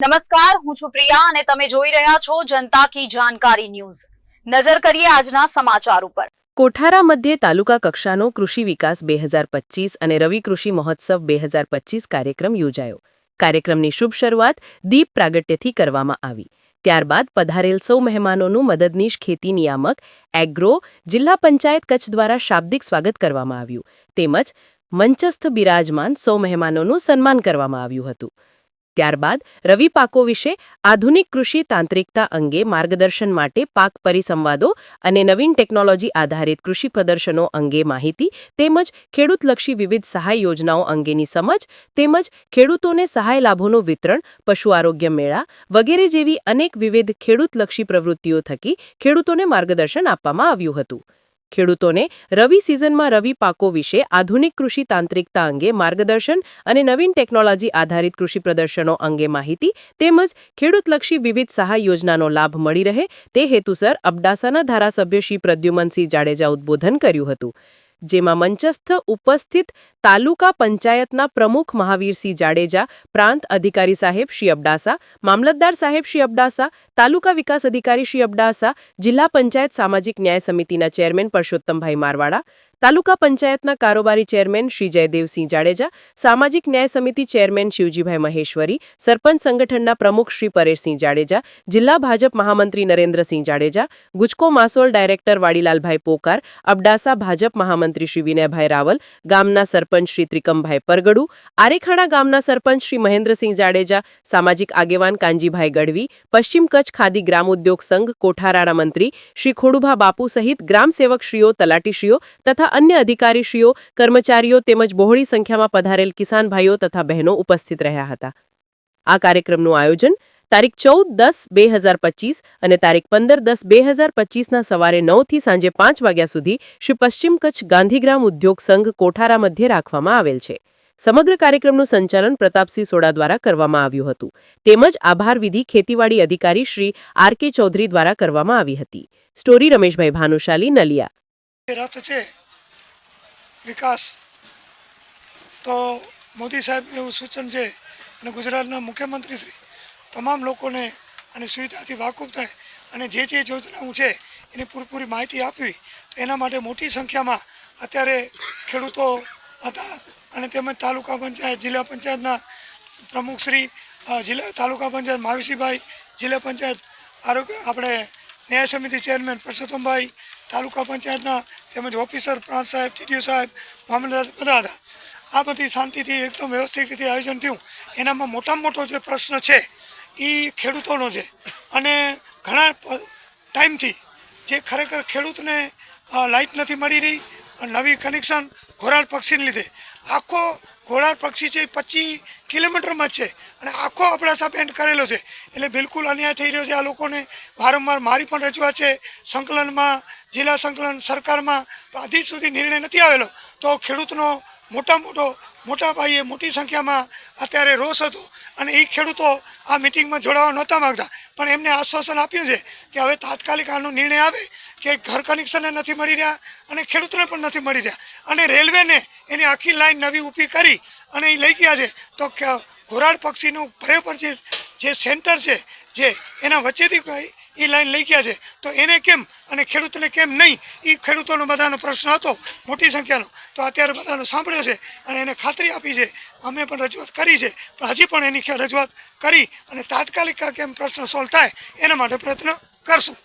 નમસ્કાર, હું છું પ્રિયા અને તમે જોઈ રહ્યા છો જનતા કી જાણકારી ન્યૂઝ। નજર કરીએ આજના સમાચાર ઉપર। કોઠારા મધ્યે તાલુકા કક્ષાનો કૃષિ વિકાસ 2025 અને રવિ કૃષિ મહોત્સવ 2025 કાર્યક્રમ યોજાયો। કાર્યક્રમની શુભ શરૂઆત દીપ પ્રાગટ્યથી કરવામાં આવી। ત્યારબાદ પધારેલ સૌ મહેમાનોનું મદદનીશ ખેતી નિયામક એગ્રો જિલ્લા પંચાયત કચ્છ દ્વારા શાબ્દિક સ્વાગત કરવામાં આવ્યું તેમજ મંચસ્થ બિરાજમાન સૌ મહેમાનોનું સન્માન કરવામાં આવ્યું હતું। ત્યારબાદ રવિ પાકો વિશે આધુનિક કૃષિ તાંત્રિકતા અંગે માર્ગદર્શન માટે પાક પરિસંવાદો અને નવીન ટેકનોલોજી આધારિત કૃષિ પ્રદર્શનો અંગે માહિતી તેમજ ખેડૂતલક્ષી વિવિધ સહાય યોજનાઓ અંગેની સમજ તેમજ ખેડૂતોને સહાય લાભોનું વિતરણ, પશુ આરોગ્ય મેળા વગેરે જેવી અનેક વિવિધ ખેડૂતલક્ષી પ્રવૃત્તિઓ થકી ખેડૂતોને માર્ગદર્શન આપવામાં આવ્યું હતું। ખેડૂતોને રવિ સિઝનમાં રવિ પાકો વિશે આધુનિક કૃષિ તાંત્રિકતા અંગે માર્ગદર્શન અને નવીન ટેકનોલોજી આધારિત કૃષિ પ્રદર્શનો અંગે માહિતી તેમજ ખેડૂતલક્ષી વિવિધ સહાય યોજનાનો લાભ મળી રહે તે હેતુસર અબડાસાના ધારાસભ્ય શ્રી પ્રદ્યુમનસિંહ જાડેજા ઉદ્બોધન કર્યું હતું, જેમાં મંચસ્થ ઉપસ્થિત તાલુકા પંચાયતના પ્રમુખ મહાવીરસિંહ જાડેજા, પ્રાંત અધિકારી સાહેબ શ્રી અબડાસા, મામલતદાર સાહેબ શ્રી અબડાસા, તાલુકા વિકાસ અધિકારી શ્રી અબડાસા, જિલ્લા પંચાયત સામાજિક ન્યાય સમિતિના ચેરમેન પરસોત્તમભાઈ મારવાડા, તાલુકા પંચાયતના કારોબારી ચેરમેન શ્રી જયદેવસિંહ જાડેજા, સામાજિક ન્યાય સમિતિ ચેરમેન શિવજીભાઈ મહેશ્વરી, સરપંચ સંગઠનના પ્રમુખ શ્રી પરેશસિંહ જાડેજા, જિલ્લા ભાજપ મહામંત્રી નરેન્દ્રસિંહ જાડેજા, ગુજકો માસોલ ડાયરેક્ટર વાડીલાલભાઈ પોકાર, અબડાસા ભાજપ મહામંત્રી શ્રી વિનયભાઈ રાવલ, ગામના સરપંચ શ્રી ત્રિકમભાઈ પરગડુ, આરેખાણા ગામના સરપંચ શ્રી મહેન્દ્રસિંહ જાડેજા, સામાજિક આગેવાન કાંજીભાઈ ગઢવી, પશ્ચિમ કચ્છ ખાદી ગ્રામ ઉદ્યોગ સંઘ કોઠારાના મંત્રી શ્રી ખોડુભા બાપુ સહિત ગ્રામ સેવકશ્રીઓ, તલાટીશ્રીઓ તથા અન્ય અધિકારીશ્રીઓ, કર્મચારીઓ તેમજ બહોળી સંખ્યામાં પધારેલ કિસાન ભાઈઓ તથા બહેનો ઉપસ્થિત રહ્યા હતા। આ કાર્યક્રમનું આયોજન તારીખ 14-10-2025 અને તારીખ 15-10-2025ના સવારે 9 થી સાંજે 5 વાગ્યા સુધી શ્રી પશ્ચિમ કચ્છ ગાંધીગ્રામ ઉદ્યોગ સંઘ કોઠારા મધ્યે રાખવામાં આવેલ છે। સમગ્ર કાર્યક્રમનું સંચાલન પ્રતાપસિંહ સોડા દ્વારા કરવામાં આવ્યું હતું તેમજ આભાર વિધિ ખેતીવાડી અધિકારી શ્રી આર.કે. ચૌધરી દ્વારા કરવામાં આવી હતી। સ્ટોરી રમેશભાઈ ભાનુશાલી, નલિયા। વિકાસ તો મોદી સાહેબ એવું સૂચન છે અને ગુજરાતના મુખ્યમંત્રી શ્રી તમામ લોકોને અને સુવિધાથી વાકુફ થાય અને જે યોજનાઓ છે એની પૂરેપૂરી માહિતી આપવી, તો એના માટે મોટી સંખ્યામાં અત્યારે ખેડૂતો હતા અને તેમજ તાલુકા પંચાયત, જિલ્લા પંચાયતના પ્રમુખશ્રી, તાલુકા પંચાયત મહાવીરસિંહભાઈ, જિલ્લા પંચાયત આરોગ્ય આપણે ન્યાય સમિતિ ચેરમેન પરસોત્તમભાઈ, તાલુકા પંચાયતના તેમજ ઓફિસર, પ્રાંત સાહેબ, ટીડીઓ સાહેબ, મામલતદાર બધા હતા। આ બધી શાંતિથી એકદમ વ્યવસ્થિત રીતે આયોજન થયું। એનામાં મોટામાં મોટો જે પ્રશ્ન છે એ ખેડૂતોનો છે અને ઘણા ટાઈમથી જે ખરેખર ખેડૂતને લાઇટ નથી મળી રહી, નવી કનેક્શન ઘોરાડ પક્ષીને લીધે આખો ઘોરાડ પક્ષી છે 25 કિલોમીટરમાં જ છે અને આખો અબડાસા બેન્ડ કરેલો છે, એટલે બિલકુલ અન્યાય થઈ રહ્યો છે આ લોકોને। વારંવાર મારી પણ રજૂઆત છે સંકલનમાં, જિલ્લા સંકલન સરકારમાં, હજી સુધી નિર્ણય નથી આવેલો, તો ખેડૂતનો મોટા પાયે મોટી સંખ્યામાં અત્યારે રોષ હતો અને એ ખેડૂતો આ મિટિંગમાં જોડાવા નહોતા માગતા, પણ એમને આશ્વાસન આપ્યું છે કે હવે તાત્કાલિક આનો નિર્ણય આવે કે ઘર કનેક્શનને નથી મળી રહ્યા અને ખેડૂતોને પણ નથી મળી રહ્યા અને રેલવેને એની આખી લાઈન નવી ઊભી કરી અને એ લઈ ગયા છે। તો ઘોરાડ પક્ષીનું બરાબર જે સેન્ટર છે જે એના વચ્ચેથી એ લાઈન લઈ ગયા છે, તો એને કેમ અને ખેડૂતને કેમ નહીં, એ ખેડૂતોનો બધાનો પ્રશ્ન હતો મોટી સંખ્યાનો। તો અત્યારે બધાનો સાંભળ્યો છે અને એને ખાતરી આપી છે, અમે પણ રજૂઆત કરી છે, પણ હજી પણ એની રજૂઆત કરી અને તાત્કાલિક કેમ પ્રશ્ન સોલ્વ થાય એના માટે પ્રયત્ન કરશું।